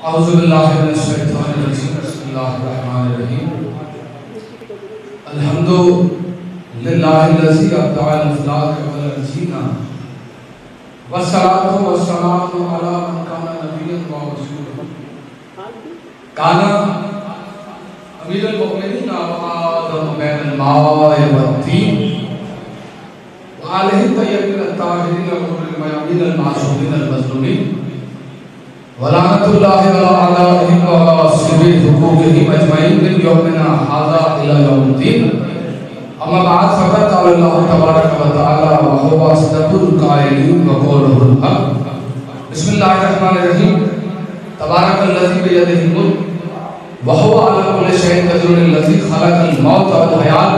اعوذ باللہ من الشیطان الرجیم بسم اللہ الرحمن الرحیم الحمد للہ الذی ابدع الافلاک والارضین والصلاة والسلام علی من کان نبیا ورسولا کان امیر المؤمنین وآدم بین الماء والطین وآلہ الطیبین الطاہرین وغر الميامین المعصومین المظلومین ولعنت اللہ علی اعدائہم وعلی سبیل حقوقہم اجمعین من یومنا ھذا الی یوم الدین اما بعد فقد قال اللہ تبارک و تعالی وهو اصدق القائلین وقولہ الحق بسم اللہ الرحمن الرحیم تبارک الذی بیدہ الملک وهو علی کل شیء قدیر الذی خلق الموت والحیاة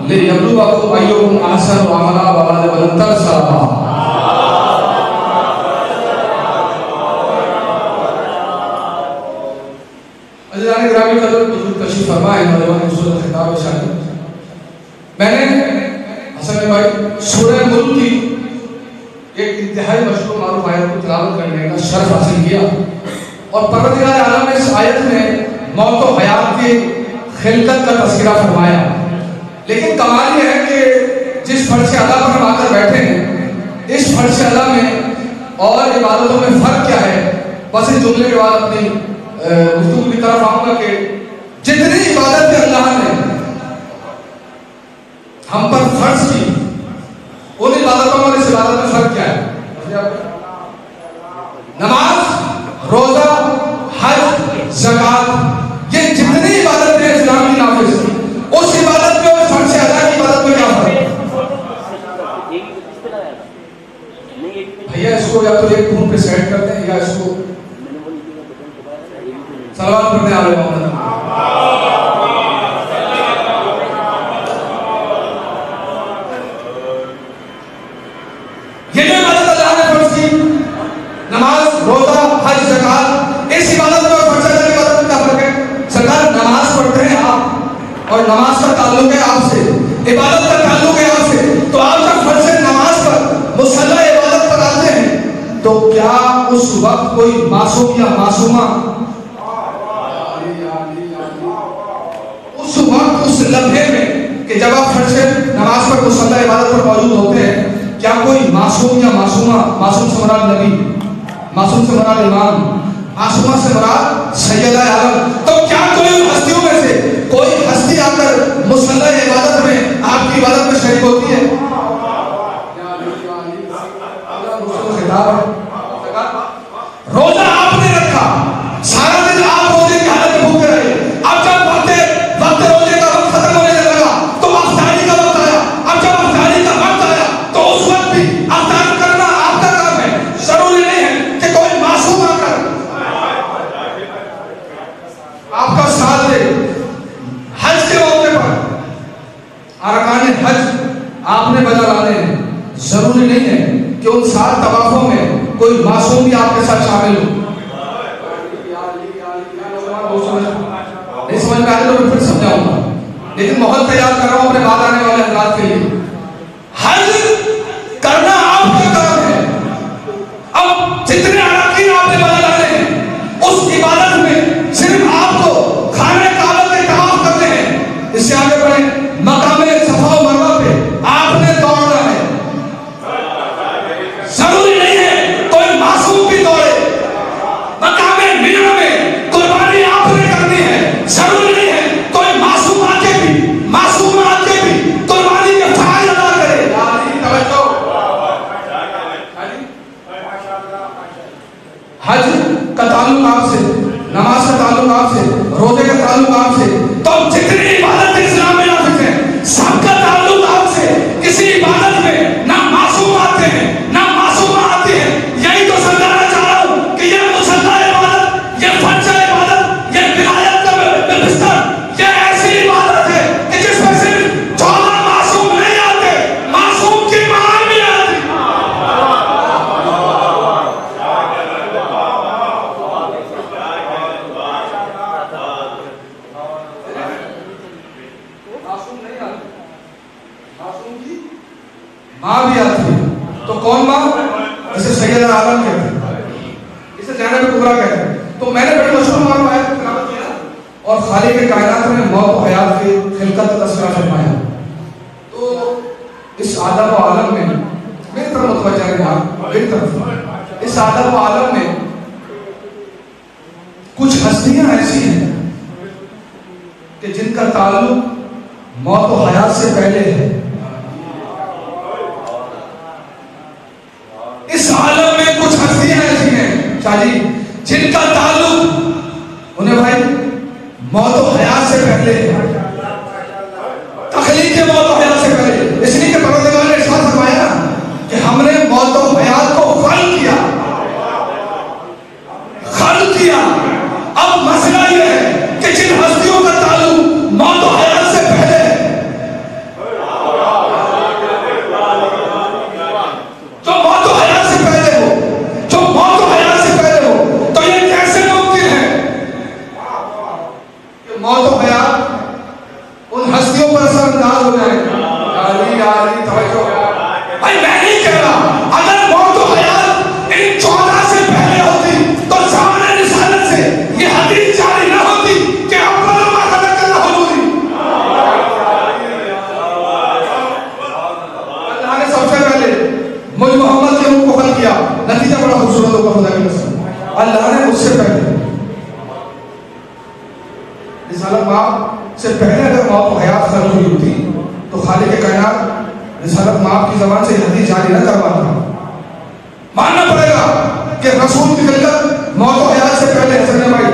لیبلوکم ایکم احسن عملا ولنبلونکم صبرا عزیزان گرامی قدر حضور تشریف فرمائے نوجوان حضور خطاب شاہد میں نے حسن بھائی سورہ ملک کی ایک انتہائی مشہور معروف آیت کو تلاوت کرنے کا شرف حاصل کیا اور پروردگار عالم نے اس آیت میں موت و حیات کی خلقت کا تذکرہ فرمایا لیکن کمال یہ ہے کہ جس فرش اعلیٰ پر ہم آ کر بیٹھے ہیں اس فرش اعلیٰ میں اور عبادتوں میں فرق کیا ہے بس اس جملے کے بعد اپنی گفتگو کی طرف آؤں گا کہ جتنی عبادت کے اللہ نے ہم پر فرض کی ان عبادتوں اور اس عبادت میں فرق کیا ہے؟ نماز، روزہ، حج، زکوٰۃ، یہ جتنی عبادت ہے اسلام کی نافذ اس عبادت میں اور فرض ادا کی عبادت میں کیا فرق ہے؟ بھیا اس کو یا تو ایک خون پہ سیٹ کرتے ہیں یا اس کو صلوات پڑھنے آلے محمد یہ جو عبادت اللہ نے فرض کی نماز، روزہ، حج، زکوٰۃ اس عبادت میں اور فرض ادا کی عبادت میں کیا فرق ہے؟ سرکار نماز پڑھتے ہیں آپ اور نماز کا تعلق ہے آپ سے، عبادت کا تعلق ہے آپ سے، تو آپ جب فرض نماز پر مصلی عبادت پر آتے ہیں تو کیا اس وقت کوئی معصوم یا معصومہ اس وقت اس لمحے میں کہ جب آپ فرض نماز پر مصلی عبادت پر موجود ہوتے ہیں کیا کوئی معصوم یا معصومہ، معصوم سے مراد نبی، معصوم سے مراد امام، معصومہ سے مراد سیدہ عالم، تو کیا کوئی ہستیوں میں سے کوئی ہستی آ کر مصلی عبادت میں آپ کی عبادت میں شریک ہوتی ہے؟ روزہ آپ نے رکھا سارا دن آپ روزے کی حالت میں بھوکے رہے اب جب وقت روزے کا وقت ختم ہونے لگا تو افطاری کا وقت آیا اب جب افطاری کا وقت آیا تو اس وقت بھی افطار کرنا آپ کا کام ہے ضروری نہیں ہے کہ کوئی معصوم آ کر آپ کا ساتھ دے حج کے موقع پر ارکان حج آپ نے بجا لانے ہیں ضروری نہیں ہے کہ ان 7 طوافوں میں کوئی معصوم بھی آپ کے ساتھ شامل ہو نہیں سمجھ میں آئے تو میں پھر سمجھاؤں گا لیکن ماحول تیار کر رہا ہوں اپنے بعد آنے والے حضرات کے لیے حج کرنا آپ کا کام ہے اب جتنے اراکین آپ نے بجا لانے ہیں اس عبادت میں صرف آپ کو خانہ کعبہ کے طواف کرنے ہیں اس سے آگے بڑھیں مقام صفا و مروہ پہ آپ نے دوڑنا ہے ضروری نہیں ہے کوئی معصوم بھی دوڑے مقام منہ میں قربانی آپ نے کرنی ہے ضروری نہیں ہے کوئی معصوم آ کے بھی قربانی کے فرائض ادا کرے حج کا تعلق آپ سے نماز کا تعلق آپ سے روزے کا تعلق آپ سے تو جتنی عبادت اسلام میں نافذ ہے سب کا تعلق آپ سے کسی عبادت میں نہ معصوم آتے ہیں نہ معصومہ آتی ہے یہی تو سمجھانا چاہ رہا ہوں کہ یہ مصلی عبادت یہ فرض عبادت یہ ولایت کا بستر یہ ایسی عبادت ہے کہ جس میں صرف 14 معصوم نہیں آتے معصوم کی ماں بھی آتی تو میں نے بڑی مشہور معلوم آیت تلاوت کیا اور خالق کائنات نے موت و حیات کی خلقت کا تذکرہ فرمایا. تو اس عالم و عالم میں میری طرف متوجہ ہے آپ میری طرف اس عالم و عالم میں کچھ ہستیاں ایسی ہیں کہ جن کا تعلق موت و حیات سے پہلے ہے. اس عالم میں کچھ ہستیاں ایسی ہیں شاہ جی جن کا تعلق انہیں بھائی موت و حیات سے پہلے ہے. تخلیق موت و حیات سے پہلے. اس لیے کہ پروردگار نے ارشاد فرمایا کہ ہم نے موت و حیات کو خلق کیا. اب مسئلہ یہ ہے کہ جن ہستیوں کا تعلق موت و حیات سے پہلے ہے جو موت و حیات سے پہلے ہو تو یہ کیسے ممکن ہے کہ موت و حیات ان ہستیوں پر اثر انداز ہو جائے. یاری توجہ بھائی میں نہیں کہہ رہا اگر موت و حیات ان 14 سے پہلے ہوتی تو زمانہ رسالت سے یہ حدیث جاری نہ ہوتی کہ اول ما خلق اللہ حضوری. اللہ نے سب سے پہلے مجھ محمد کے روح کو خلق کیا. نتیجہ بڑا خوبصورت ہوگا خدا کی قسم. اللہ نے مجھ سے پہلے رسالت ماں سے پہلے اگر موت و حیات خلق ہوئی ہوتی تو خالق کائنات رسالت ماں کی زبان سے حدیث جاری نہ کرواتا. ماننا پڑے گا کہ رسول کی خلقت موت و حیات سے پہلے حسن بھائی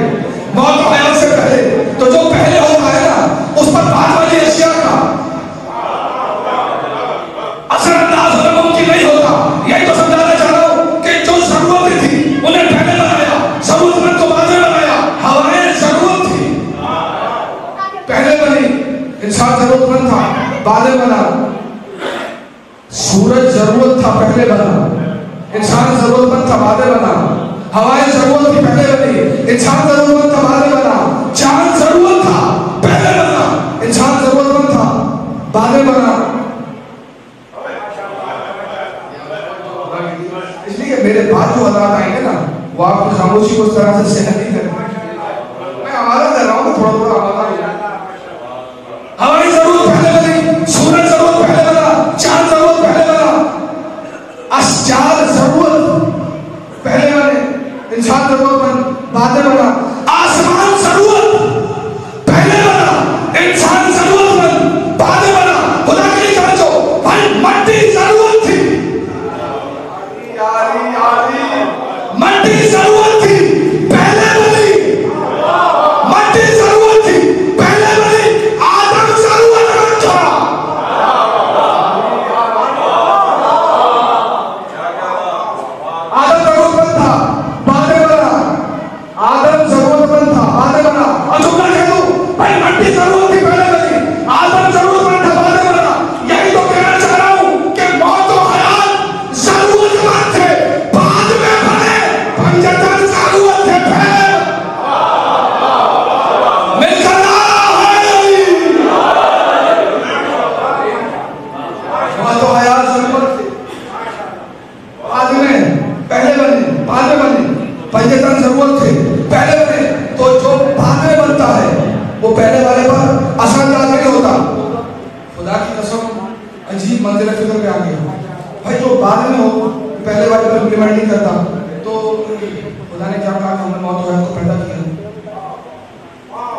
موت و حیات سے پہلے. تو جو پہلے ہوتا ہے نا اس پر بعد والی اشیاء کا اثر انداز ہونا ممکن نہیں ہوتا. یہی تو سمجھانا چاہ رہا ہوں کہ جو ضرورت تھی انہیں پہلے بنایا, ضرورت مند کو بعد میں بنایا. ہوائیں ضرورت تھی پہلے بنی, انسان ضرورت مند تھا بعد میں بنا. سورج ضرورت تھا پہلے بنا, انسان ضرورت مند تھا بعد میں بنا. ہوائیں ضرورت تھی پہلے بنی, انسان ضرورت مند تھا بعد میں بنا. چاند ضرورت تھا پہلے بنا, انسان ضرورت مند تھا بعد میں بنا. اس لیے میرے بعد جو حضرات آئیں گے نا وہ آپ کی خاموشی کو اس طرح سے سہن نہیں کریں. میں ہمارا کر رہا ہوں تھوڑا تھوڑا ہمارا. ہماری ضرورت پہلے بنی, سورج ضرورت پہلے بنا, چاند ضرورت پہلے بنا, اشجار ضرورت پہلے بنے, انسان ضرورت بن بعد میں بنا. آسمان ضرورت پہلے بنا, انسان ضرورت بن بعد میں بنا. خدا کے لیے سمجھو بھائی مٹی ضرورت تھی, مٹی ضرورت تھی پہلے بنی, مٹی ضرورت تھی پہلے بنی. آدم ضرورت مند تھا, آدم ضرورت مند تھا بعد میں بنا. آدم ضرورت مند تھا بعد میں بنا. اور جملہ کہہ دوں بھائی مٹی ضرورت تھی پہلے بنی, آدم ضرورت مند تھا بعد میں بنا. یہی تو کہنا چاہ رہا ہوں کہ موت و حیات ضرورت مند تھے بعد میں بنے, پنجتن ضرورت تھے پہلے. مل کر آ ہے موت و حیات ضرورت تھی بعد میں پہلے بنے, بعد میں بنے. پنجتن ضرورت تھے پہلے بنے. تو جو بعد میں بنتا ہے وہ پہلے والے پر اثر انداز نہیں ہوتا. خدا کی قسم عجیب منزل فکر پہ آ گیا بھائی. جو بعد میں ہو پہلے والے پر امپلیمنٹ نہیں کرتا. تو خدا نے کیا کہا کہ ہم نے موت و حیات کو پیدا کیا.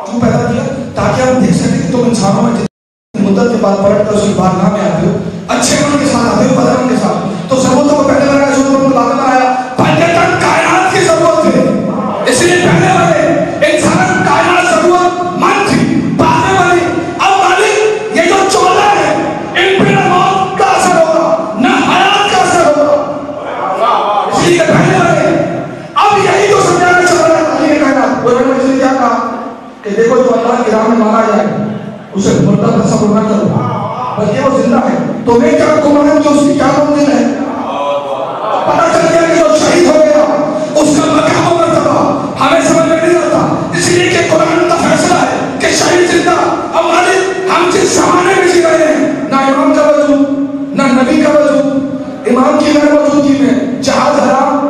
کیوں پیدا کیا؟ تاکہ ہم دیکھ سکیں کہ تم انسانوں میں جتنی مدت کے بعد پلٹ کر اس کی بارگاہ میں آتے ہو, اچھے من کے ساتھ آتے ہو, بدر من کے ساتھ. تو ضرورتوں کو پہلے بنایا, ضرورتوں کو بعد میں بنایا. پنجتن کائنات کی ضرورت ہے اس لیے پہلے بنے. انسان کائنات ضرورت مند تھی بعد میں بنی. اب مالک یہ جو 14 ہے ان پہ نہ موت کا اثر ہوگا نہ حیات کا اثر ہوگا, اس لیے پہلے بنے. اب یہی تو سمجھانا چاہ رہا ہے خالق کائنات. وہ نے مجھے کیا کہا کہ دیکھو جو اللہ کی راہ میں مارا جائے اسے مردہ تصور نہ کرو بلکہ وہ زندہ ہے. تو میں کیا کو مانوں کہ اس کی کیا منزل ہے. پتہ چل گیا کہ جو شہید ہو گیا اس کا مقام و مرتبہ ہمیں سمجھ میں نہیں آتا. اس لیے کہ قرآن کا فیصلہ ہے کہ شہید زندہ. اب مالک ہم جس زمانے میں جی رہے ہیں نہ امام کا وجود نہ نبی کا وجود, امام کی غیر موجودگی میں جہاد حرام,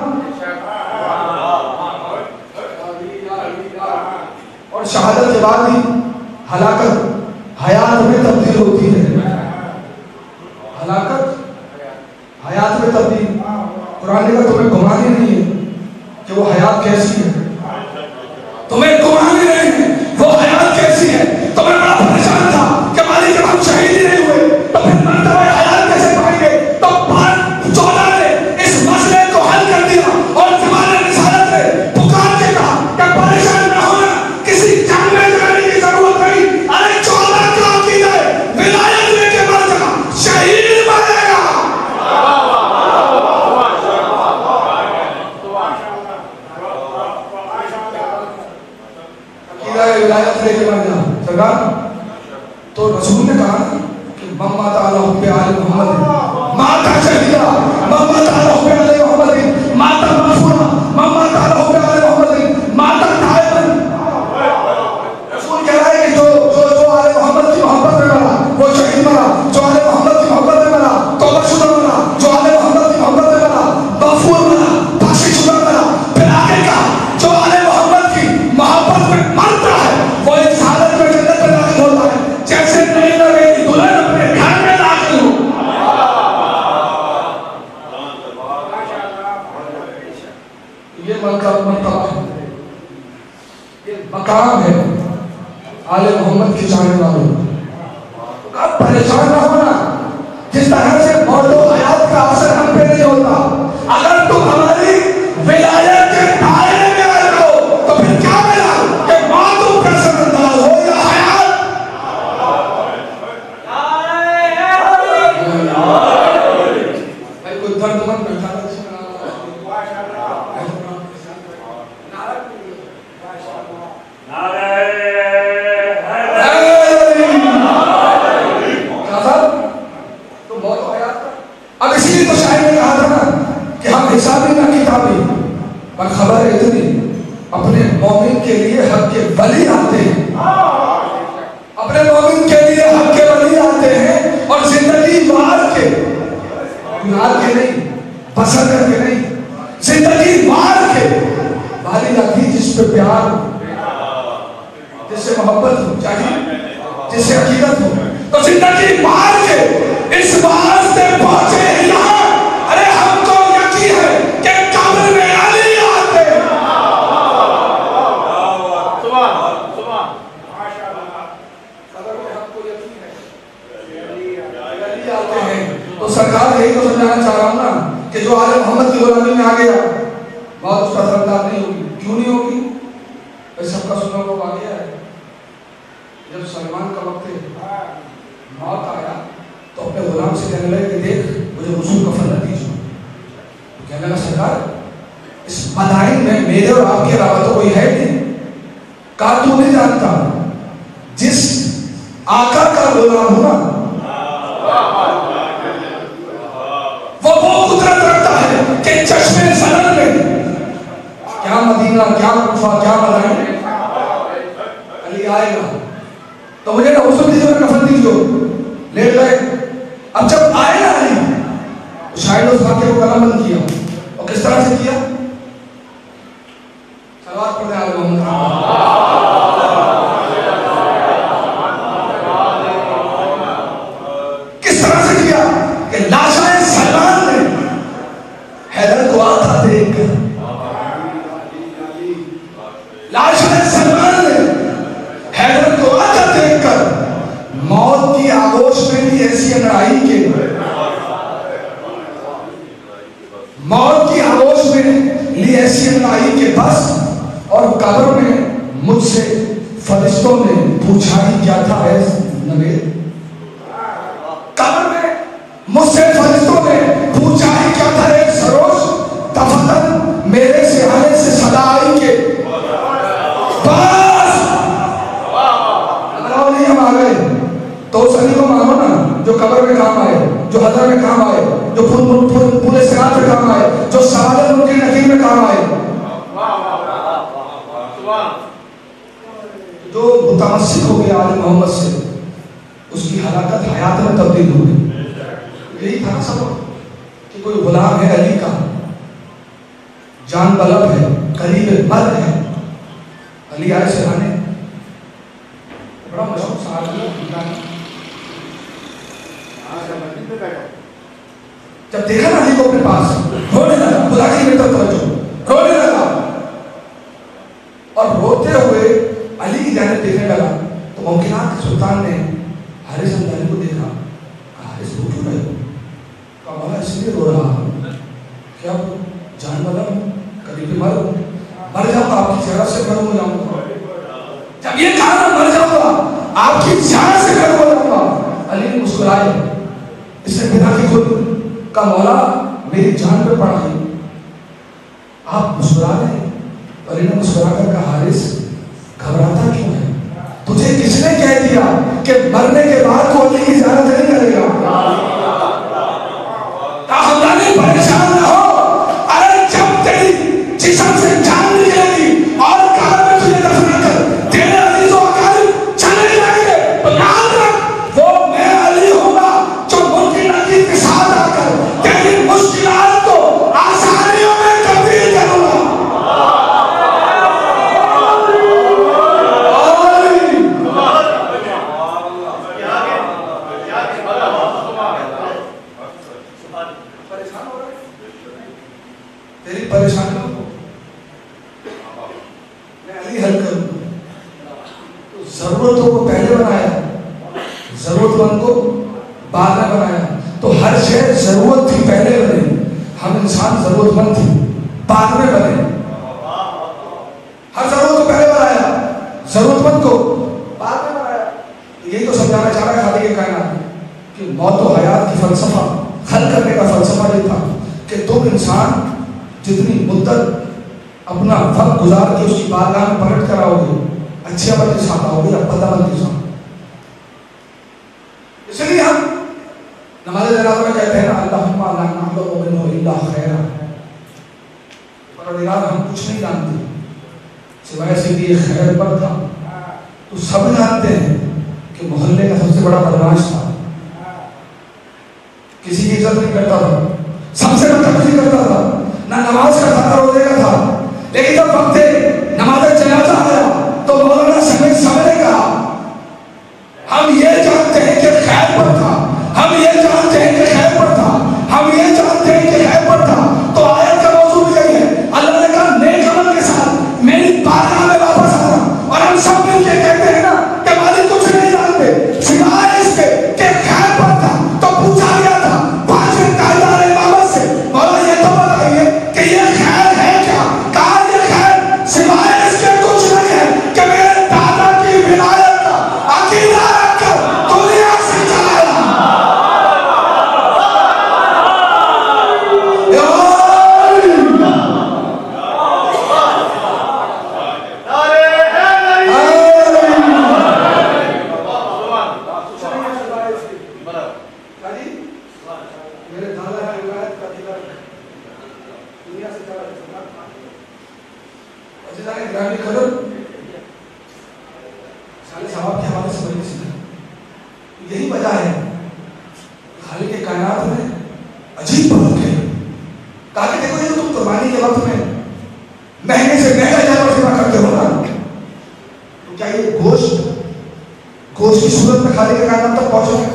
شہادت کے بعد ہی ہلاکت حیات میں تبدیل ہوتی ہے. ہلاکت حیات میں تبدیل. قرآن کا تمہیں گمانی نہیں ہے کہ وہ حیات کیسی ہے. تمہیں گمانی نہیں ہے وہ حیات کیسی ہے. تمہیں بڑا پریشان تھا کہ مالک جب ہم شہید ہی نہیں ہوئے تو پھر مرتبہ حیات کیسے پائیں گے. تو 14 نے اس مسئلے کو حل کر دیا اور زمانے رسالت نے پکار کے کہا کہ پریشان نہ ہونا, کسی جنگ میں جانے کی ضرورت نہیں. ارے 14 کا عقیدہ ہے ولایت لے کے مر جا, شہید بنے گا. ولایت لے کے مر جا سرکار. تو رسول نے کہا کہ مما تعالی حب آل محمد ماتا شہیدہ, مما تعالی حب آل محمد ماتا مغفورہ, مما تعالی حب آل محمد ماتا تائبا. رسول کہہ رہا ہے کہ جو آل محمد کی محبت میں مرا وہ شہید مرا, جو آل محمد کی محبت میں مرا توبہ شدہ مرا, جو آل محمد کی محبت میں مرا مغفور مرا, بخشش شدہ مرا. پھر آگے کہا جو آل محمد کی محبت میں مرتا ہے وہ اس حالت میں جنت میں داخل ہوتا ہے جیسے نئی نویلی دلہن اپنے گھر میں داخل ہو. یہ مرتبہ ہے, یہ مقام ہے آل محمد کی چاہنے والوں. اب پریشان نہ ہونا, جس طرح سے موت و حیات کا اثر ہم پہ نہیں ہوتا. اگر تم ہماری ولایت کے دائرے میں آ جاؤ تو پھر کیا ملا کہ موت تم پر اثر انداز ہو یا حیات. بھائی کوئی درد مت بیٹھا حسابی نہ کتابی, پر خبر اتنی اپنے مومن کے لیے حق کے ولی آتے ہیں. اپنے مومن کے لیے حق کے ولی آتے ہیں اور زندگی مار کے نہیں, پسند کر کے نہیں, زندگی مار کے والی آتی جس پہ پیار ہو, جس سے محبت ہو چاہیے, جس سے عقیدت ہو, تو زندگی مار کے اس واسطے پہنچے یہاں. ارے ہم کو ہے کہ قبر میں علی آتے ہیں. قبر میں ہم کو یقین ہے علی آتے ہیں. تو سرکار یہی تو سمجھانا چاہ رہا ہوں نا کہ جو آل محمد کی غلامی میں آ گیا بہت اس کا سردار نہیں ہوگی. کیوں نہیں ہوگی؟ اس سب کا سننا وہ واقعہ ہے. جب سلمان کا وقت موت آیا تو اپنے غلام سے کہنے لگے کہ دیکھ مجھے حضور کا فضل دیجیے. کہنے لگا سرکار اس مدائن میں میرے اور آپ کے علاوہ تو کوئی ہے نہیں. کہا تو نہیں جانتا جس آقا کا غلام ہونا وہ قدرت رکھتا ہے کہ چشمے سنن میں کیا مدینہ کیا کوفہ کیا مدائن علی آئے گا تو مجھے نہ حضور دیجیے نہ کفن دیجیے. لیٹ گئے. اب جب آئے نا علی شاید اس واقعے کو قلم بند کیا. اور کس طرح سے کیا؟ صلوات پڑھنے آل محمد. کس طرح سے کیا کہ لاشائے سلمان نے حیدر کو آتا دیکھ کر, لاشائے سلمان نے حیدر کو آتا دیکھ کر موت کی آغوش میں بھی ایسی انگڑائی کے موت کی آغوش میں لی ایسی انگڑائی کے بس. اور قبر میں مجھ سے فرشتوں نے پوچھا ہی کیا تھا اے نبی. قبر میں مجھ سے فرشتوں نے پوچھا ہی کیا تھا اے سروش. تفتن میرے سے آنے سے صدا آئی کہ بس اللہ نہیں ہم آ گئے. تو اس علی کو مانو نا جو قبر میں کام آئے, جو حضر میں کام آئے, جو پورے سرات میں کام آئے, جو سوال ملکی نقیر میں کام آئے, جو متمسک ہو گیا آل محمد سے اس کی ہلاکت حیات میں تبدیل ہو گئی. یہی تھا سبب کہ کوئی غلام ہے علی کا, جان طلب ہے, قریب مرد ہے. علی آئے سے آنے علی کو اپنے پاس، رونے لگا، خدا کی میری طرف توجہ، رونے لگا اور روتے ہوئے علی کی جانب دیکھنے لگا تو ممکنات کے سلطان نے حارث ہمدانی کو دیکھا، حارث رو کیوں رہے ہو؟ کہا مولا اس لیے رو رہا ہوں، کیا جان والا ہوں، قریبی مر جاؤں گا، آپ کی زیارت سے محروم ہو جاؤں گا۔ جب یہ کہا مر جاؤں گا آپ کی زیارت سے محروم ہو جاؤں گا، علی نے مسکرائے، اس نے بنا کی خود کہا مولا میری جان پہ پڑا ہے، آپ مسکرا رہے ہیں؟ اور انہیں مسکرا کر کہا حارث گھبراتا کیوں ہے؟ تجھے کس نے کہہ دیا کہ مرنے کے بعد تو علی کی زیارت نہیں کرے گا؟ ہمدانی پریشان نہ ہو، ارے جب تیری جسم سے جان نکلے گی اور کار میں تجھے دفنا کر تیرے عزیز و اقارب چلے جائیں گے تو یاد رکھ وہ میں علی ہوں گا جو ممکن عقید کے ساتھ آ کر تیری مشکلات کو آسانیوں میں تبدیل کروں گا۔ تیری پریشانیوں کو میں علی حل کروں گا۔ ضرورتوں کو پہلے بنایا، ضرورت مند کو بعد میں بنایا، تو ہر شے ضرورت تھی پہلے بنے، ہم انسان ضرورت مند تھی بعد میں بنے۔ ہر ضرورت کو پہلے بنایا، ضرورت مند کو بعد میں بنایا۔ یہی تو سمجھانا چاہ رہا ہے خالق کائنات کہ موت و حیات کی فلسفہ حل کرنے کا فلسفہ یہ تھا کہ تم انسان جتنی مدت اپنا وقت گزار کے اس کی بارگاہ میں پلٹ کر آؤ گے، اچھے عمل کے ساتھ آؤ گے یا بد عمل کے ساتھ۔ اس لیے ہم نماز جنازہ میں کہتے ہیں نا اللہم لا نعلم منہ الا خیرا، پروردگار ہم کچھ نہیں جانتے سوائے سے کہ یہ خیر پر تھا۔ تو سب جانتے ہیں کہ محلے کا سب سے بڑا بدمعاش تھا، کسی کی عزت نہیں کرتا تھا، سب سے بدتمیزی کرتا تھا، نہ نماز کا تھا نہ روزے کا تھا۔ لیکن جب وقت نماز جنازہ آیا تو مولانا سمیع صاحب نے کہا ہم یہ جانتے ہیں کہ خیر پر تھا، ہم یہ جانتے ہیں کہ خیر پر تھا، ہم یہ جانتے ہیں کہ خیر پر تھا۔ تو آیت کا موضوع بھی یہی ہے، اللہ نے کہا نیک عمل کے ساتھ میری بارگاہ میں واپس آنا، اور ہم سب مل کے کہتے ہیں نا کہ مالک کچھ نہیں جانتے سوائے اس کے کہ خیر پر تھا۔ تو پوچھا گیا تھا 5 قائدان امامت سے مولا یہ تو بتائیے کہ یہ خیر ہے کیا؟ کہا یہ خیر سوائے اس کے کچھ نہیں ہے کہ میرے دادا کی ولایت کا عقیدہ رکھ کر دنیا سے چلا جاؤں۔ یہی وجہ ہے خالق کائنات میں عجیب بات ہے، کہا کہ دیکھو یہ تم قربانی کے وقت میں مہنگے سے مہنگا جانور ذبح کرتے ہو نا، تو کیا یہ گوشت کی صورت میں خالق کائنات تک پہنچا ہے؟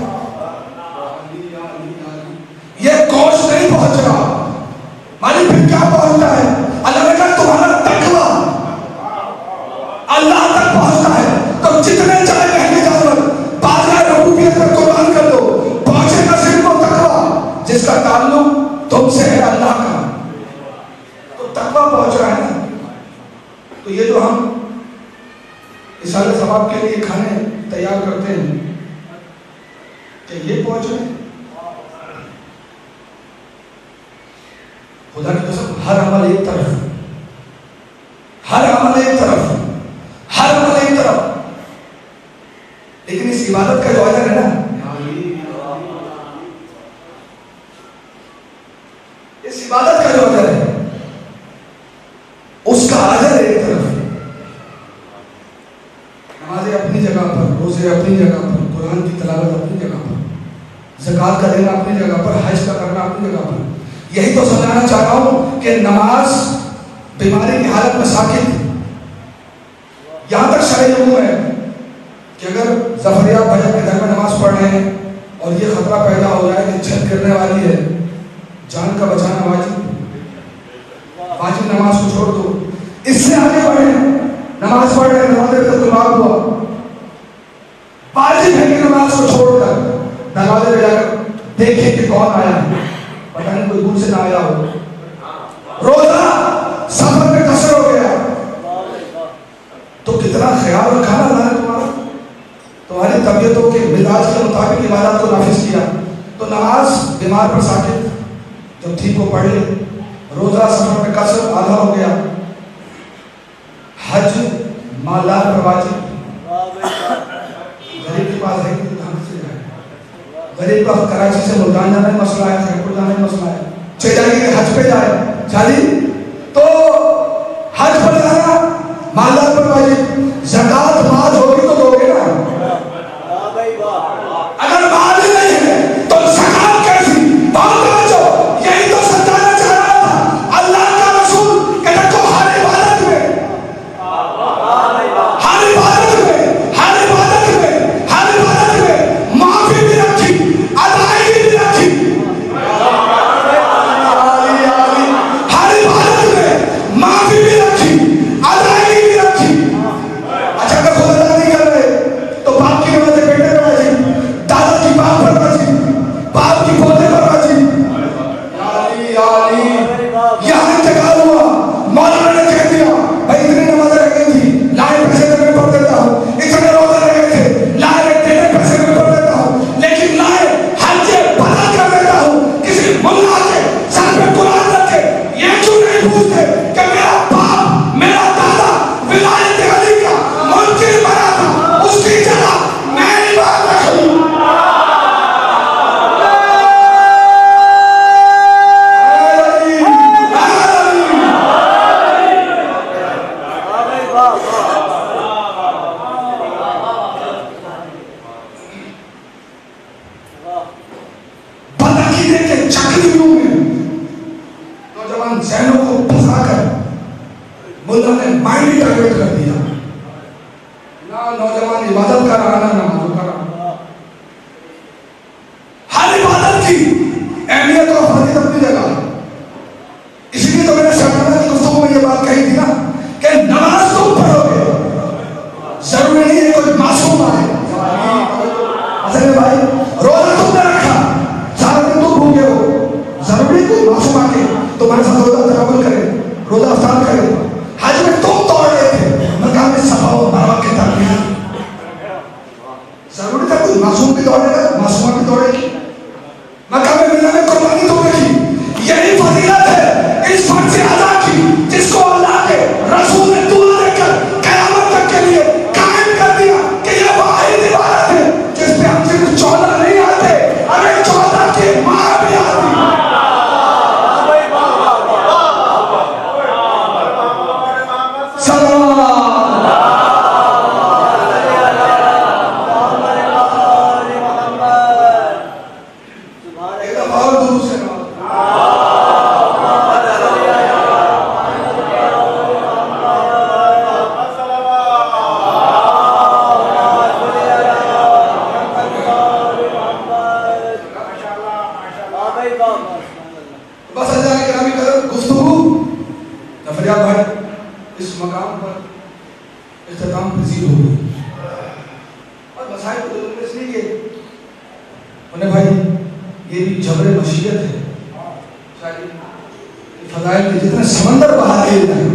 یہ گوشت نہیں پہنچ رہا، مالی پھر کیا پہنچتا ہے؟ اللہ نے کہا تمہارا تقویٰ اللہ تک پہنچتا ہے، تو جتنے چاہے مہنگے جانور بارگاہ ربوبیت پر قربان کر دو، پہنچے گا صرف وہ تقویٰ جس کا تعلق تم سے ہے اللہ کا، تو تقویٰ پہنچ رہا ہے نا۔ تو یہ جو ہم اصالہ ثواب کے لیے کھانے تیار کرتے ہیں کہ یہ پہنچ رہے ہیں؟ خدا کی قسم ہر عمل ایک طرف، ہر عمل ایک طرف، ہر عمل ایک طرف، لیکن اس عبادت کا جو اجر ہے نا، اس عبادت کا جو اجر ہے اس کا اجر ایک طرف ہے۔ نمازیں اپنی جگہ پر، روزے اپنی جگہ پر، قرآن کی تلاوت اپنی جگہ پر، زکوٰۃ کا دینا اپنی جگہ پر، حج کا کرنا اپنی جگہ پر۔ یہی تو سمجھانا چاہ رہا ہوں کہ نماز بیماری کی حالت میں ساکت، یہاں تک شرعی حکم ہے کہ اگر ظفریہ بھائی کے گھر میں نماز پڑھ رہے ہیں اور یہ خطرہ پیدا ہو جائے کہ چھت گرنے والی ہے، جان کا بچانا واجب نماز کو چھوڑ دو. اس سے آگے بڑھے نماز پڑھ رہے دروازے پہ طلاق ہوا, واجب ہے کہ نماز کو چھوڑ کر دروازے پہ جا کر دیکھیں کہ کون آیا ہے, پتہ نہیں کوئی دور سے نہ آیا ہو. روزہ سفر میں قصر ہو گیا تو کتنا خیال رکھا نا اللہ نے تمہاری طبیعتوں کے مزاج کے مطابق عبادات کو نافذ کیا. تو نماز بیمار پر ساکت, جب ٹھیک ہو پڑھ لے. روزہ سفر میں قصر آدھا ہو گیا. حج مالدار پر واجب, غریب کے پاس ہے کہ کہاں سے جائے. غریب کا کراچی سے ملتان جانا ہے مسئلہ ہے, خیرپور جانا ہے مسئلہ ہے, چاہیے کہ حج پہ جائے چاہیے تو حج پر جانا مالدار پر واجب. زکات مال ہوگی تو دو گے نا, اگر مال ہی نہیں ہے تو زکات کیسی. بہت توجہ, یہی تو سمجھانا چاہ رہا تھا اللہ کا رسول کہ دیکھو ہر عبادت میں معافی بھی رکھی, ادائیگی بھی رکھی. ہر عبادت میں معافی بھی رکھی, ادائیگی بھی رکھی. اچھا اگر خود ادا نہیں کر رہے تو باپ کی نماز بیٹے پر واجب, دادا کی باپ پر واجب, باپ کی پوتے پر واجب. یہاں انتقال ہوا, مولانا نے کہہ دیا بھائی اتنی نمازیں رہ گئی تھی, لائے پیسے میں پڑھ دیتا ہوں. اتنے روزے رہ گئے تھے, لائے تیرے پیسے میں پڑھ دیتا ہوں. لیکن لائے حج بدل کر دیتا ہوں. کسی ملا کے سر پہ قرآن رکھ کے یہ کیوں نہیں پوچھتے کہ میرا باپ میرا دادا ولایت علی کا منکر بنا تھا, اس کی جگہ میں ایمان رکھ لوں. بدعقیدے کے چکریوں میں نوجوان ذہنوں کو پھنسا کر ملا نے مائنڈ ڈائیورٹ کر دیا. نہ نوجوان عبادت کا رہا نہ نمازوں کا رہا. ہر عبادت کی اہمیت اور فضیلت اپنی جگہ. اس لیے تو میں نے سرکار کی گفتگو میں یہ بات کہی تھی نا کہ نماز تم پڑھو گے, ضروری نہیں ہے کوئی معصوم آئے. اصل میں بھائی روزہ تم نے رکھا, سارا دن تم بھوکے ہو, ضروری کوئی معصوم آ کے تمہارے ساتھ روزہ تقابل کرے, روزہ افطار کرے. حج میں تم توڑ رہے تھے مقام صفا و مروہ کے درمیان, ضروری تھا کوئی معصوم بھی دوڑے گا, معصومہ بھی دوڑے گی. مقام مدینہ میں قربانی دوڑے گی. یہی فضیلت ہے اس فرض ادا کی جس کو اللہ کے رسول نے دعا دے کر قیامت تک کے لیے قائم کر دیا کہ یہ واحد عبادت ہے جس پہ ہم صرف 14 نہیں آتے, ہمیں 14 کی ماں بھی آتی. بس اللہ کے نامی قدر گفتگو نفریات بھائی اس مقام پر اختتام پذیر ہو گئی. اور مسائل کو ضرور اس لیے انہیں بھائی یہ بھی جبر مشیت ہے. فضائل کے جتنے سمندر بہا دیے جائیں,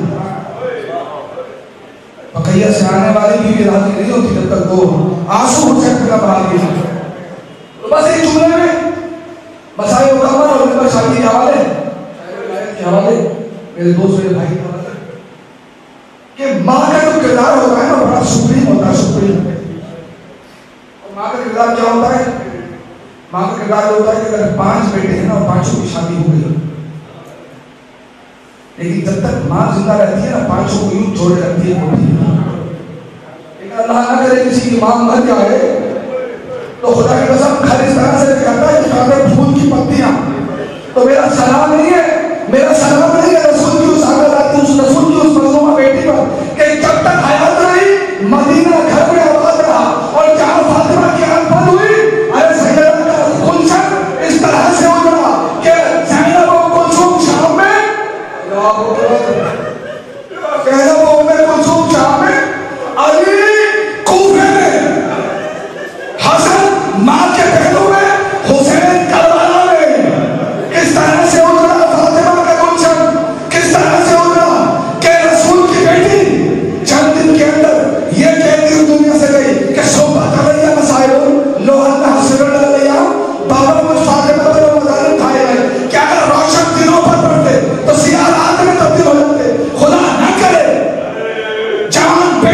بقیہ سے آنے والی بھی راضی نہیں ہوتی جب تک وہ آنسو مجھ سے پھر بہا دیے جائیں. بس ایک جملے میں مسائل مکمل اور نمبر شادی کے حوالے میرے دوست میرے بھائی کے حوالے کہ ماں کا جو کردار ہوتا ہے نا بڑا سپریم ہوتا ہے, سپریم. اور ماں کا کردار کیا ہوتا ہے؟ ماں کا کردار ہوتا ہے کہ اگر 5 بیٹے ہیں نا اور 5 کی شادی ہو گئی, لیکن جب تک ماں زندہ رہتی ہے نا 5 کو یوں چھوڑے رکھتی ہے. لیکن اللہ نہ کرے کسی کی ماں مر جائے تو خدا کی قسم گھر اس طرح سے کرتا ہے کہ پھول کی پتیاں. تو میرا سلام نہیں ہے, میرا سلام نہیں ہے رسول کی اس آگے اس رسول کی اس مظلومہ بیٹی پر کہ جب تک حیات رہی مدینہ گھر میں آباد رہا, اور جہاں فاطمہ کی آنکھ بند ہوئی ارے سیدہ کا گلشن اس طرح سے ہو گیا کہ زینب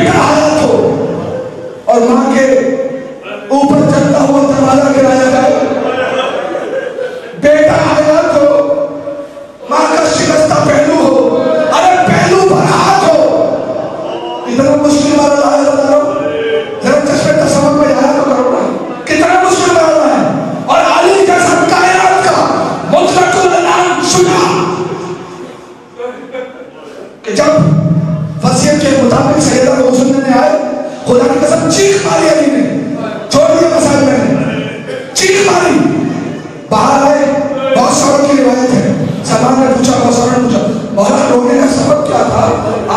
بیٹا آیا تو اور ماں کے اوپر چلتا ہوا دروازہ گرایا جائے. بیٹا آیا تو ماں کا شکستہ پہلو ہو، ارے پہلو پر ہاتھ ہو. اتنا مشکل والا لایا بتا رہا ہوں، ذرا چشمے تصور میں آیا تو کرو نا، کتنا مشکل والا ہے. اور علی جیسا کائنات کا مطلق العنان شجاع کہ جب وصیت کے مطابق سیدہ کو غسل دینے آئے، خدا کی قسم چیخ ماری علی نے، چھوڑ دیا مسائل میں نے، چیخ ماری. باہر آئے، بہت سبب کی روایت ہے. سلمان نے پوچھا، بہت سبب نے پوچھا مولا رونے کا سبب کیا تھا،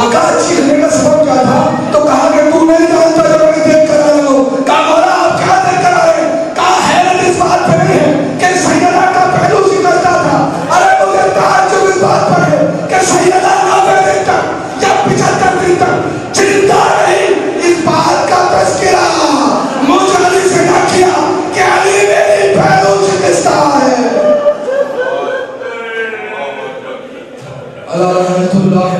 آقا چیخنے کا سبب کیا تھا؟ تو کہا کہ تو نہیں جانتا جو میں دیکھ کر آیا ہوں. کہا مولا آپ کیا دیکھ کر آئے؟ کہا حیرت اس بات پہ نہیں ہے کہ سیدہ کا پہلو شکستہ تھا، ارے مجھے تعجب اس بات پر ہے کہ سیدہ 90 دن تک یا 75 دن تک زندہ رہی. اس بات کا تذکرہ مجھ علی سے نہ کیا کہ علی میری پہلو شکستہ ہے. اللہ رحمت اللہ